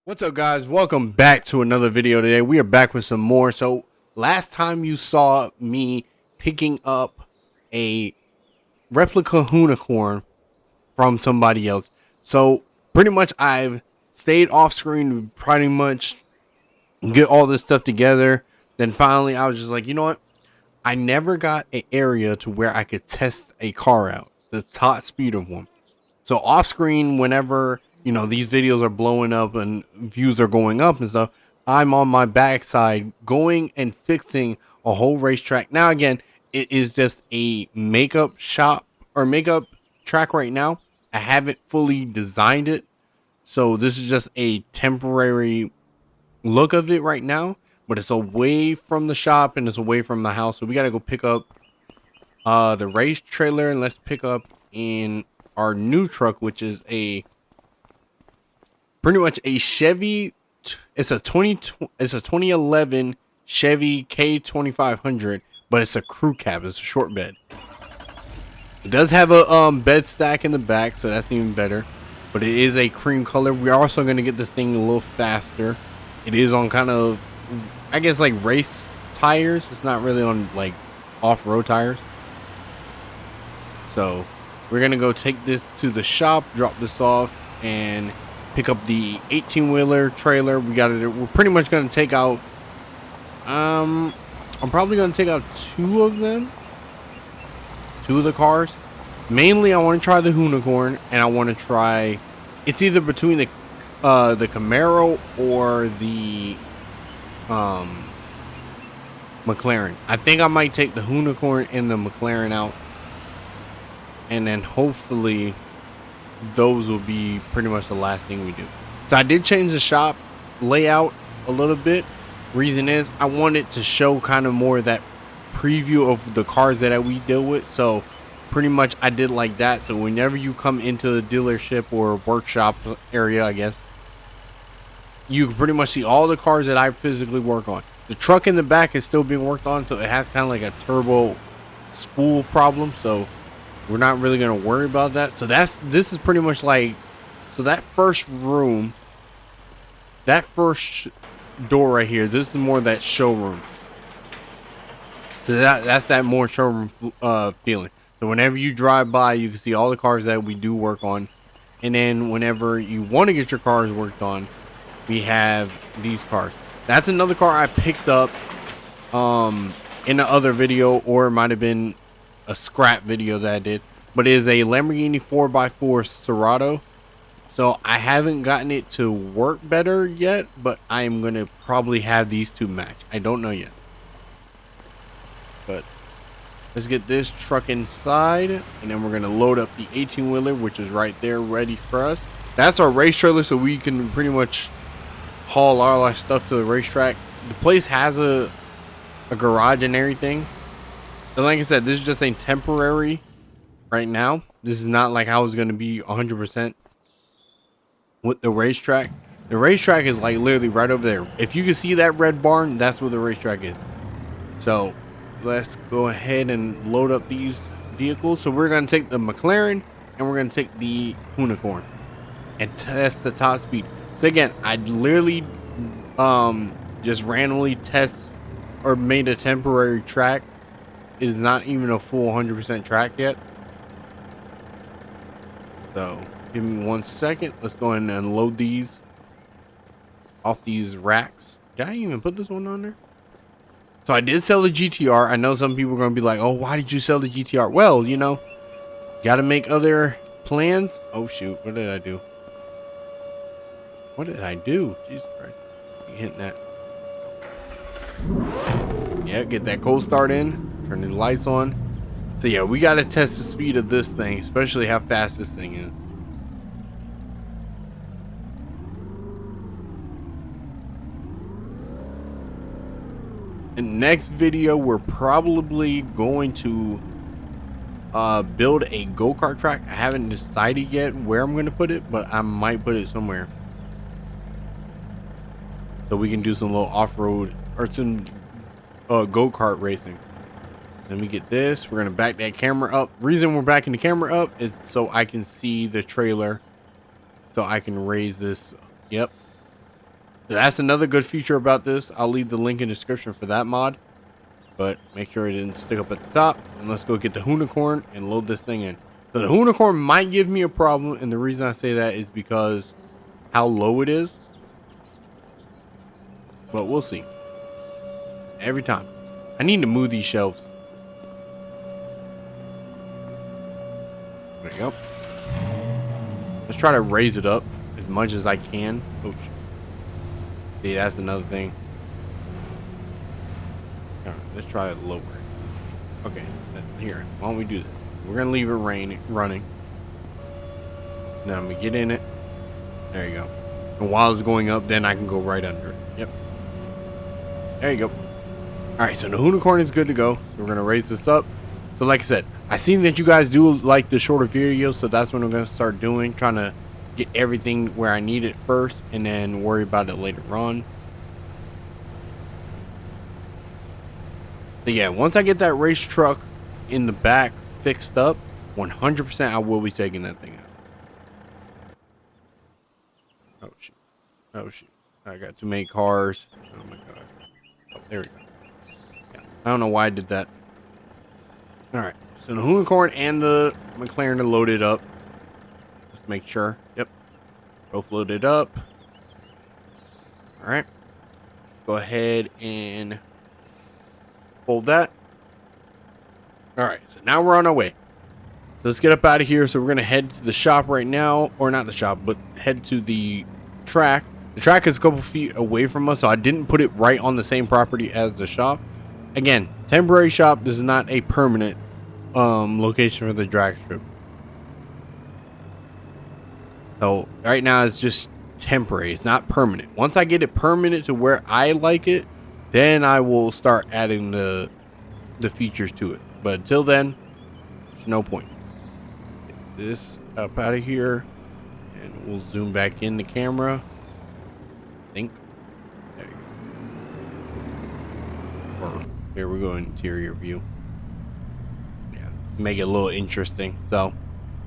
What's up, guys? Welcome back to another video today. We are back with some more. So last time you saw me picking up a replica unicorn from somebody else. So pretty much I've stayed off screen to pretty much get all this stuff together. Then finally I was just like, you know what? I never got an area to where I could test a car out, the top speed of one. So off screen, whenever these videos are blowing up and views are going up and stuff, I'm on my backside going and fixing a whole racetrack. Now again, it is just a makeup shop or makeup track right now. I haven't fully designed it, so this is just a temporary look of it right now. But it's away from the shop and it's away from the house, so we gotta go pick up the race trailer, and let's pick up in our new truck, which is a pretty much a Chevy. It's a 2011 Chevy K2500, but it's a crew cab. It's a short bed. It does have a bed stack in the back, so that's even better. But it is a cream color. We're also going to get this thing a little faster. It is on kind of, I guess, like race tires. It's not really on like off-road tires. So we're gonna go take this to the shop, drop this off, and pick up the 18-wheeler trailer. We're pretty much gonna take out I'm probably gonna take out two of the cars. Mainly I want to try the unicorn, and I want to try, it's either between the Camaro or the McLaren. I think I might take the unicorn and the McLaren out, and then hopefully those will be pretty much the last thing we do. So I did change the shop layout a little bit. Reason is I wanted to show kind of more of that preview of the cars that we deal with. So pretty much I did like that, so whenever you come into the dealership or workshop area, I guess, you can pretty much see all the cars that I physically work on. The truck in the back is still being worked on, so it has kind of like a turbo spool problem, so we're not really going to worry about that. So this is pretty much like, so that first room, that first door right here, this is more that showroom. So that's that more showroom feeling. So whenever you drive by, you can see all the cars that we do work on. And then whenever you want to get your cars worked on, we have these cars. That's another car I picked up in the other video, or it might have been a scrap video that I did, but it is a Lamborghini 4x4 Serato. So I haven't gotten it to work better yet, but I'm gonna probably have these two match. I don't know yet, but let's get this truck inside, and then we're gonna load up the 18-wheeler, which is right there ready for us. That's our race trailer, so we can pretty much haul all our stuff to the racetrack. The place has a garage and everything. And like I said, this is just a temporary right now. This is not like how it's going to be 100% with the racetrack. The racetrack is like literally right over there. If you can see that red barn, that's where the racetrack is. So let's go ahead and load up these vehicles. So we're going to take the McLaren and we're going to take the unicorn and test the top speed. So again, I literally just randomly test or made a temporary track. It is not even a full 100% track yet. So give me 1 second. Let's go ahead and unload these off these racks. Did I even put this one on there? So I did sell the GTR. I know some people are going to be like, oh, why did you sell the GTR? Well, you know, got to make other plans. Oh, shoot. What did I do? What did I do? Jesus Christ. Hitting that. Yeah, get that cold start in. Turn the lights on. So yeah, we got to test the speed of this thing, especially how fast this thing is. In the next video, we're probably going to build a go-kart track. I haven't decided yet where I'm going to put it, but I might put it somewhere, so we can do some little off-road or some go-kart racing. Let me get this. We're gonna back that camera up. Reason we're backing the camera up is so I can see the trailer, so I can raise this. Yep. That's another good feature about this. I'll leave the link in the description for that mod, but make sure it didn't stick up at the top. And let's go get the unicorn and load this thing in. So the unicorn might give me a problem, and the reason I say that is because how low it is, but we'll see. Every time. I need to move these shelves. There you go. Let's try to raise it up as much as I can. Oh, see, that's another thing. All right, let's try it lower. Okay, here. Why don't we do this? We're gonna leave it running. Now I'm gonna get in it. There you go. And while it's going up, then I can go right under it. Yep. There you go. All right, so the unicorn is good to go. We're gonna raise this up. So like I said, I seen that you guys do like the shorter videos, so that's what I'm gonna start doing, trying to get everything where I need it first and then worry about it later on. So yeah, once I get that race truck in the back fixed up, 100% I will be taking that thing out. Oh shoot. Oh shoot. I got too many cars. Oh my god. Oh, there we go. Yeah. I don't know why I did that. Alright. So the unicorn and the McLaren are loaded up. Just make sure. Yep. Both loaded up. Alright. Go ahead and fold that. Alright, so now we're on our way. So let's get up out of here. So we're going to head to the shop right now. Or not the shop, but head to the track. The track is a couple feet away from us, so I didn't put it right on the same property as the shop. Again, temporary shop. This is not a permanent location for the drag strip. So right now it's just temporary. It's not permanent. Once I get it permanent to where I like it, then I will start adding the features to it. But until then, there's no point. Get this up out of here, and we'll zoom back in the camera. I think. There you go. Or here we go, interior view. Yeah, make it a little interesting. So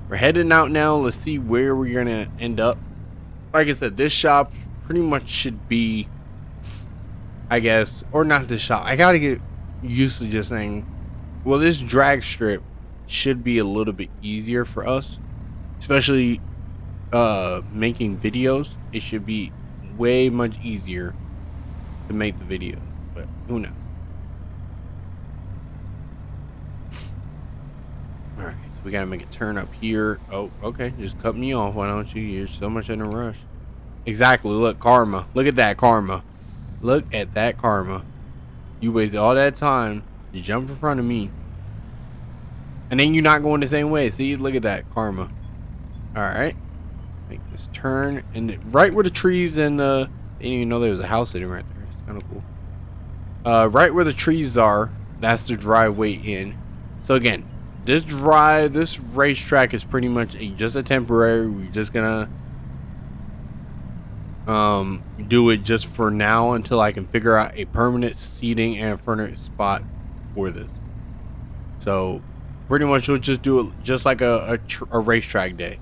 we're heading out now. Let's see where we're gonna end up. Like I said, this shop pretty much should be, I guess, or not this shop. I gotta get used to just saying, well, this drag strip should be a little bit easier for us, especially making videos. It should be way much easier to make the videos, but who knows. All right, so we gotta make a turn up here. Oh, okay, just cut me off. Why don't you? You're so much in a rush. Exactly. Look, karma. Look at that karma. Look at that karma. You wasted all that time to jump in front of me, and then you're not going the same way. See, look at that karma. All right, make this turn, and right where the trees and I didn't even know there was a house sitting right there. It's kind of cool. Right where the trees are, that's the driveway in. So again, this racetrack is pretty much just a temporary. We're just gonna do it just for now until I can figure out a permanent seating and a permanent spot for this. So pretty much we'll just do it just like a racetrack day.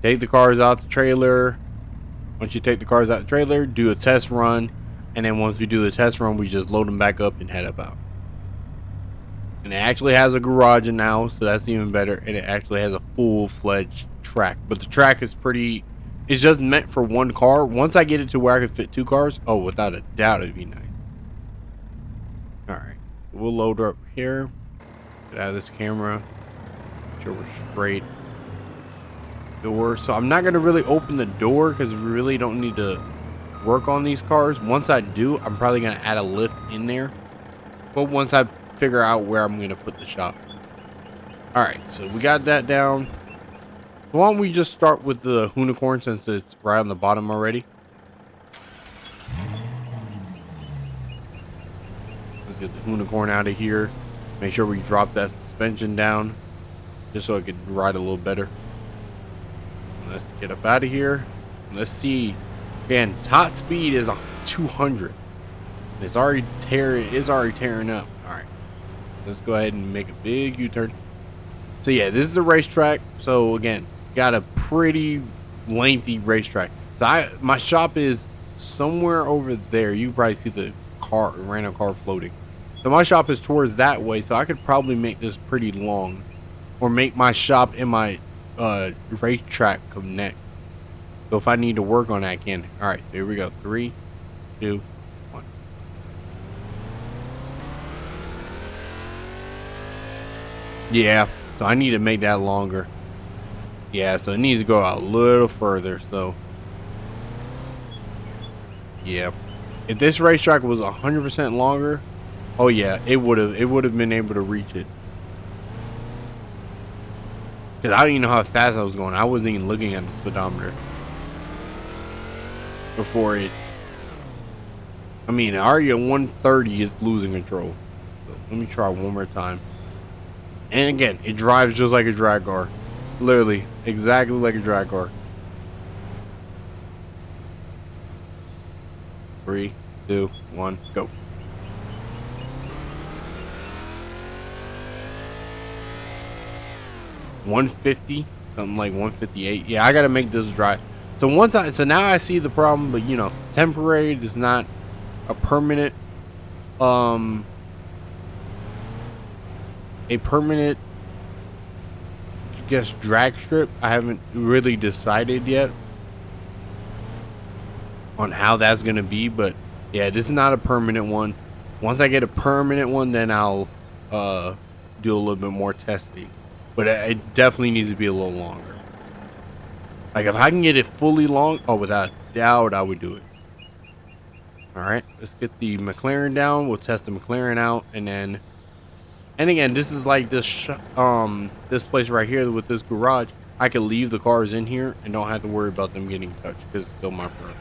Take the cars out the trailer. Once you take the cars out the trailer, do a test run, and then once we do the test run, we just load them back up and head up out. And it actually has a garage now, so that's even better. And it actually has a full-fledged track, but the track is pretty. It's just meant for one car. Once I get it to where I can fit two cars, oh, without a doubt, it'd be nice. All right, we'll load up here. Get out of this camera. Make sure we're straight. Door. So I'm not gonna really open the door because we really don't need to work on these cars. Once I do, I'm probably gonna add a lift in there. But once I figure out where I'm gonna put the shop. All right, so we got that down. Why don't we just start with the unicorn since it's right on the bottom already? Let's get the unicorn out of here. Make sure we drop that suspension down just so it could ride a little better. Let's get up out of here. Let's see. Again, top speed is 200. It's already tearing up. All right, let's go ahead and make a big U-turn. So yeah, this is a racetrack. So again, got a pretty lengthy racetrack. So my shop is somewhere over there. You probably see the car, random car floating. So my shop is towards that way, so I could probably make this pretty long, or make my shop and my racetrack connect. So if I need to work on that, I can. All right, so here we go. 3, 2, 1. Yeah, so I need to make that longer. Yeah, so it needs to go out a little further. So yeah, if this racetrack was 100% longer, oh yeah, it would have been able to reach it. Cause I didn't even know how fast I was going. I wasn't even looking at the speedometer before it. I mean, already at 130 is losing control. So let me try one more time. And again, it drives just like a drag car. Literally, exactly like a drag car. 3, 2, 1, go. $150, something like 158. Yeah, I gotta make this drive. So now I see the problem, but you know, temporary is not a permanent, a permanent, I guess, drag strip. I haven't really decided yet on how that's gonna be, but yeah, this is not a permanent one. Once I get a permanent one, then I'll do a little bit more testing, but it definitely needs to be a little longer. Like if I can get it fully long, oh, without doubt I would do it. All right, let's get the McLaren down. We'll test the McLaren out, and again, this is like this this place right here with this garage. I can leave the cars in here and don't have to worry about them getting touched because it's still my property.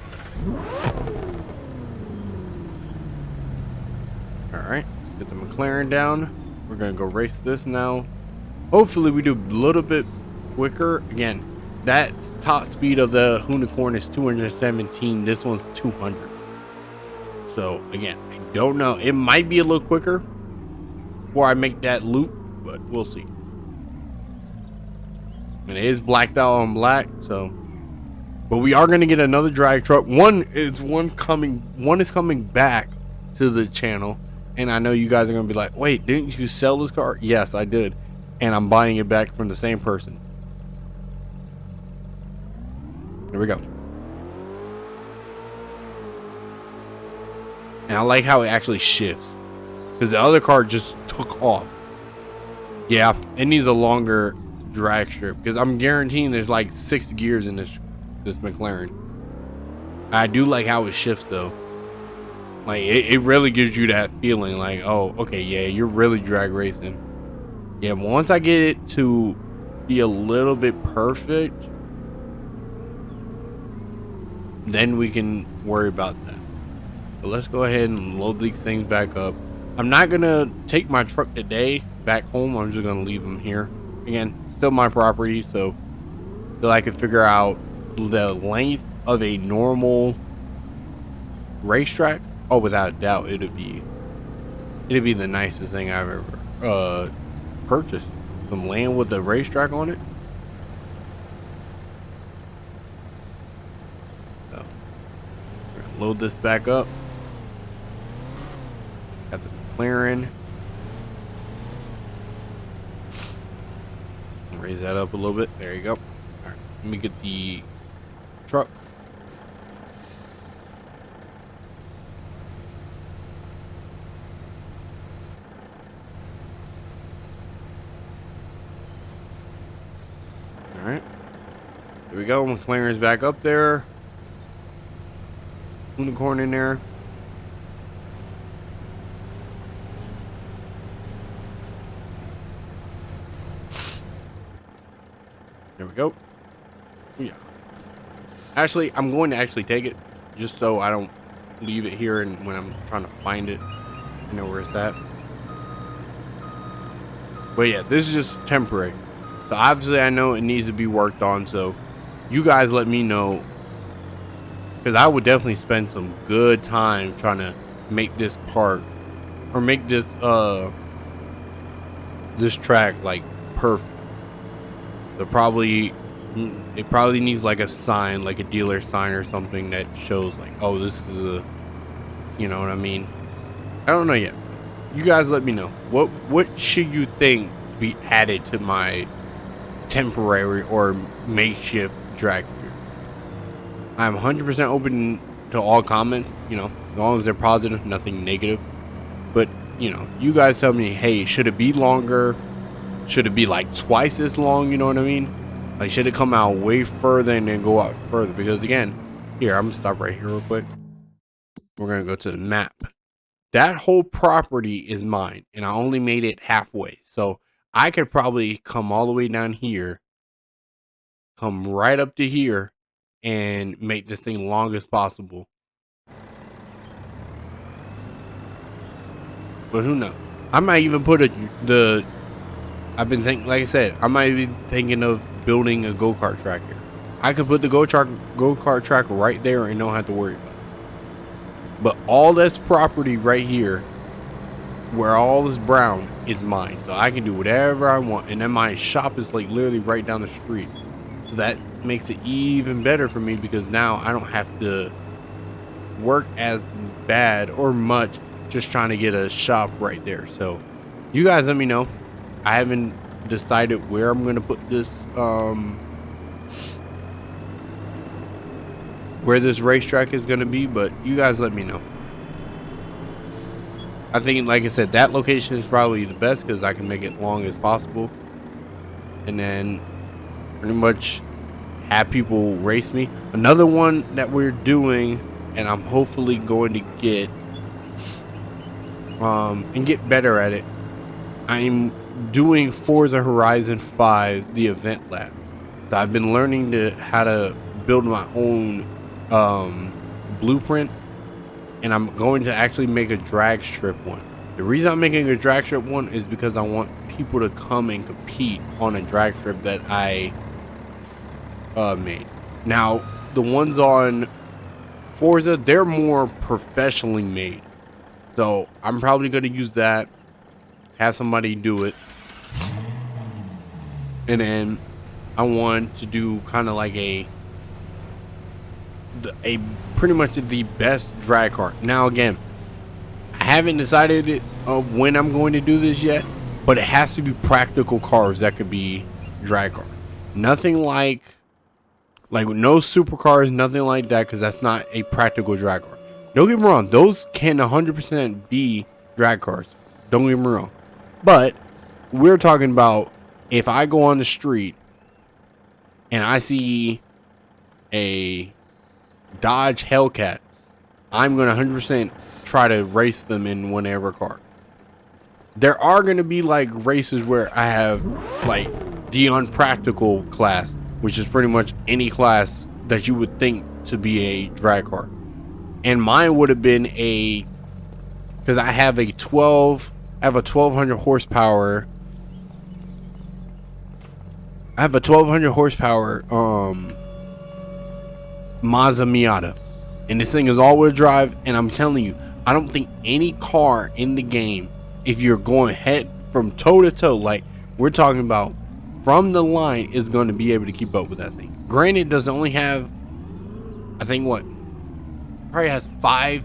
All right, let's get the McLaren down. We're gonna go race this now. Hopefully we do a little bit quicker. Again, that top speed of the Unicorn is 217. This one's 200. So again, I don't know. It might be a little quicker before I make that loop, but we'll see. And it is blacked out on black, so. But we are gonna get another drag truck. One is coming back to the channel, and I know you guys are gonna be like, "Wait, didn't you sell this car?" Yes, I did, and I'm buying it back from the same person. Here we go. And I like how it actually shifts, because the other car just took off. Yeah, it needs a longer drag strip, because I'm guaranteeing there's like 6 gears in this McLaren. I do like how it shifts though. Like it really gives you that feeling like, oh, okay, yeah, you're really drag racing. Yeah, but once I get it to be a little bit perfect, then we can worry about that. So let's go ahead and load these things back up. I'm not gonna take my truck today back home. I'm just gonna leave them here. Again, still my property, so I can figure out the length of a normal racetrack. Oh, without a doubt, it'd be the nicest thing I've ever purchased. Some land with the racetrack on it. So we're gonna load this back up. Got the McLaren. Raise that up a little bit. There you go. All right, let me get the truck. All right, here we go. McLaren's back up there. Unicorn in there. There we go. Yeah. Actually, I'm going to actually take it just so I don't leave it here, and when I'm trying to find it, I know where it's at. But yeah, this is just temporary. So obviously I know it needs to be worked on, so you guys let me know, because I would definitely spend some good time trying to make this part, or make this this track like perfect. So probably It probably needs like a sign, like a dealer sign or something that shows like, oh, this is a, you know what I mean? I don't know yet. You guys let me know. What should you think to be added to my temporary or makeshift drag strip? I'm 100% open to all comments, you know, as long as they're positive, nothing negative. But, you know, you guys tell me, hey, should it be longer? Should it be like twice as long? You know what I mean? Like, should it come out way further and then go out further? Because again, here, I'm gonna stop right here real quick. We're gonna go to the map. That whole property is mine, and I only made it halfway. So I could probably come all the way down here, come right up to here, and make this thing long as possible. But who knows? I might even put I've been thinking, like I said, I might be thinking of building a go-kart track here. I could put the go-kart track right there and don't have to worry about it. But all this property right here, where all this brown, is mine. So I can do whatever I want. And then my shop is like literally right down the street. So that makes it even better for me because now I don't have to work as bad or much just trying to get a shop right there. So you guys let me know. I haven't decided where I'm gonna put this where this racetrack is gonna be, but you guys let me know. I think, like I said, that location is probably the best because I can make it long as possible, and then pretty much have people race me. Another one that we're doing, and I'm hopefully going to get and get better at it. I'm doing Forza Horizon 5, the event lab. So I've been learning how to build my own blueprint, and I'm going to actually make a drag strip one. The reason I'm making a drag strip one is because I want people to come and compete on a drag strip that I made. Now, the ones on Forza, they're more professionally made. So I'm probably going to use that, have somebody do it, and then I want to do kind of like a pretty much the best drag kart. Now again, I haven't decided of when I'm going to do this yet, but it has to be practical cars that could be drag kart. Nothing like no supercars, nothing like that, because that's not a practical drag car. Don't get me wrong, those can 100% be drag cars. Don't get me wrong. But we're talking about if I go on the street and I see a Dodge Hellcat, I'm going to 100% try to race them in whatever car. There are going to be like races where I have like the unpractical class, which is pretty much any class that you would think to be a drag car. And mine would have been because I have a 1200 horsepower. I have a 1200 horsepower Mazda Miata, and this thing is all-wheel drive. And I'm telling you, I don't think any car in the game, if you're going head from toe to toe, like we're talking about from the line, is going to be able to keep up with that thing. Granted, it does only have, I think what, probably has five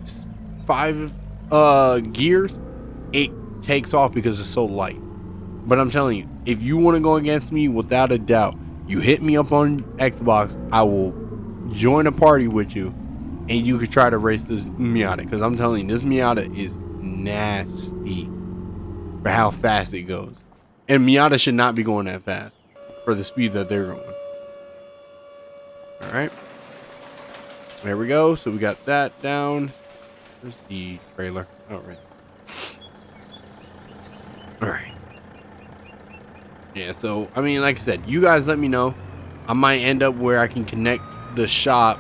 gears. It takes off because it's so light. But I'm telling you, if you want to go against me, without a doubt, you hit me up on Xbox, I will join a party with you, and you could try to race this Miata, because I'm telling you, this Miata is nasty for how fast it goes. And Miata should not be going that fast for the speed that they're going. Alright. There we go. So we got that down. Where's the trailer? Oh, right. Alright. Yeah, so, I mean, like I said, you guys let me know. I might end up where I can connect the shop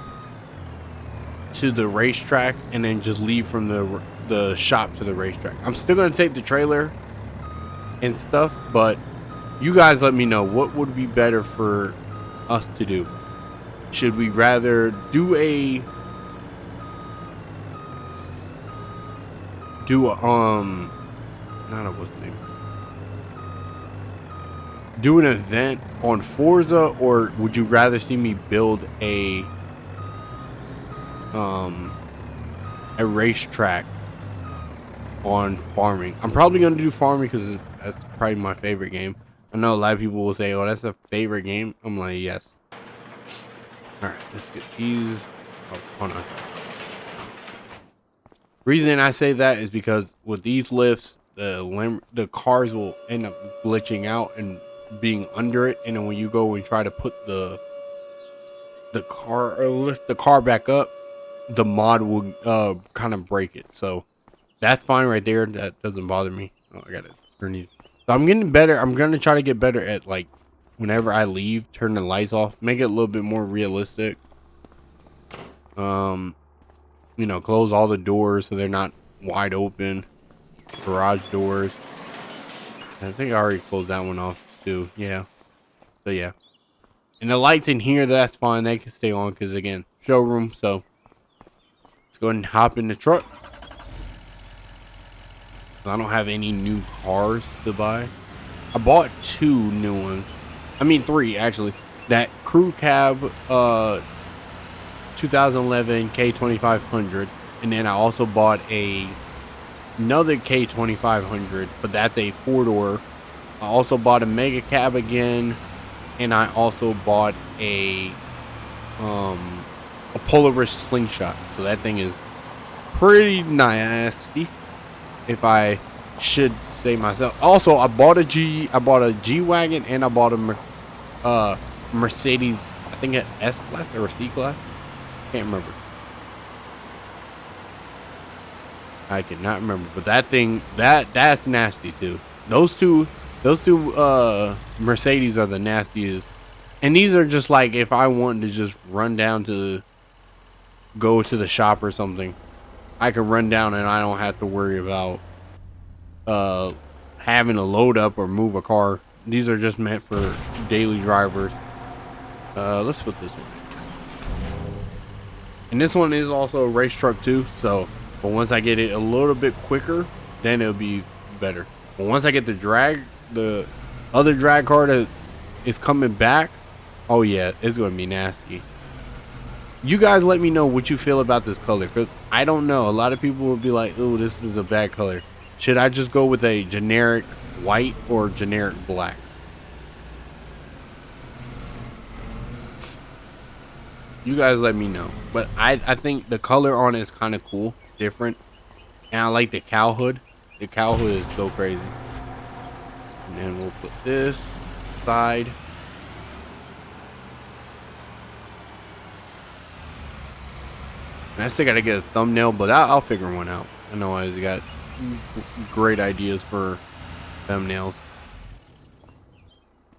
to the racetrack and then just leave from the shop to the racetrack. I'm still going to take the trailer and stuff, but you guys let me know what would be better for us to do. Should we rather do a do an event on Forza, or would you rather see me build a racetrack on farming? I'm probably gonna do farming because that's probably my favorite game. I know a lot of people will say, "Oh, that's a favorite game." I'm like, yes. All right, let's get these. Oh, hold on. Reason I say that is because with these lifts, the cars will end up glitching out and being under it, and then when you go and try to put the car or lift the car back up, the mod will kind of break it. So that's fine right there. That doesn't bother me. Oh, I gotta turn these. So I'm getting better. I'm gonna try to get better at, like, whenever I leave, turn the lights off, make it a little bit more realistic. You know, close all the doors so they're not wide open. Garage doors. I think I already closed that one off too. Yeah. So yeah. And the lights in here, that's fine. They can stay on because, again, showroom. So let's go ahead and hop in the truck. I don't have any new cars to buy. I bought 2 new ones. I mean 3 actually. That crew cab 2011 K2500, and then I also bought another K2500, but that's a 4-door. I also bought a mega cab again, and I also bought a Polaris slingshot. So that thing is pretty nasty, if I should say myself. Also, I bought a G-Wagon, and I bought a Mercedes, I think an S-Class or a C-Class. Can't remember. I cannot remember. But that thing, that's nasty too. Those two Mercedes are the nastiest. And these are just like, if I wanted to just run down to go to the shop or something, I can run down and I don't have to worry about having to load up or move a car. These are just meant for daily drivers. Let's put this one in. And this one is also a race truck too, so, but once I get it a little bit quicker, then it'll be better. But once I get the other drag car that is coming back, oh yeah, it's gonna be nasty. You guys let me know what you feel about this color, because I don't know. A lot of people will be like, "Oh, this is a bad color." Should I just go with a generic white or generic black? You guys let me know. But I think the color on it is kind of cool, different, and I like the cow hood. The cow hood is so crazy. And then we'll put this aside. And I still gotta get a thumbnail, but I'll figure one out. I know I got great ideas for thumbnails.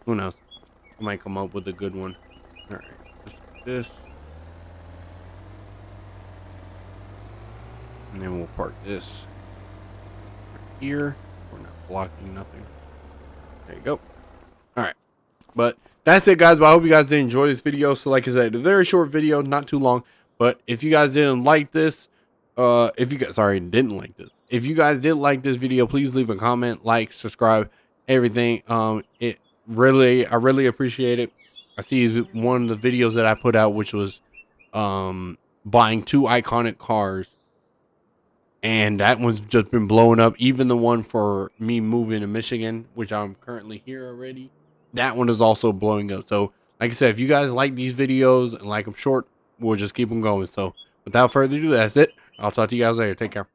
Who knows? I might come up with a good one. All right, this. And then we'll park this right here. We're not blocking nothing. There you go. All right. But that's it, guys. But I hope you guys did enjoy this video. So like I said, a very short video, not too long. But if you guys didn't like this, if you guys did like this video, please leave a comment, like, subscribe, everything. I really appreciate it. I see one of the videos that I put out, which was buying 2 iconic cars. And that one's just been blowing up. Even the one for me moving to Michigan, which I'm currently here already, that one is also blowing up. So, like I said, if you guys like these videos and like them short, we'll just keep them going. So, without further ado, that's it. I'll talk to you guys later. Take care.